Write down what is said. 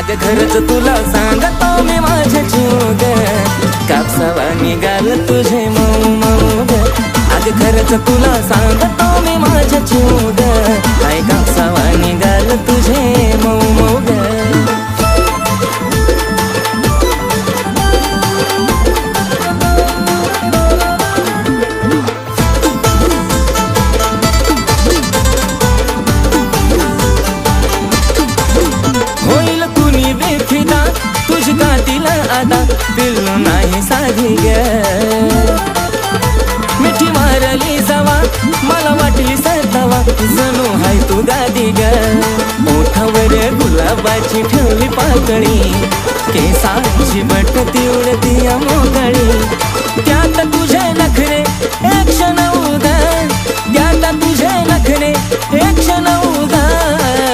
अग खरंच तुला सांगतो मी माझ्या जीव ग, कापसावा निघाल तुझे मऊ मऊ ग. अग खरंच तुला सांगतो मी माझ्या जीव ग, काय कापसावा निघाल तुझे मऊ मऊ ग. होईल कुणी बेफिदा तुझी कातीला आता, पिल्लू नाही साधी ग. मिठी मारली जावा मला वाटली सरतावा, जणू हाय तू गादी ग. ओठावर गुलाबाची ठेवली पाकळी, केसांची बटती उडती मोकळी. त्यात तुझे नखरे एक क्षण उदा, त्यात तुझे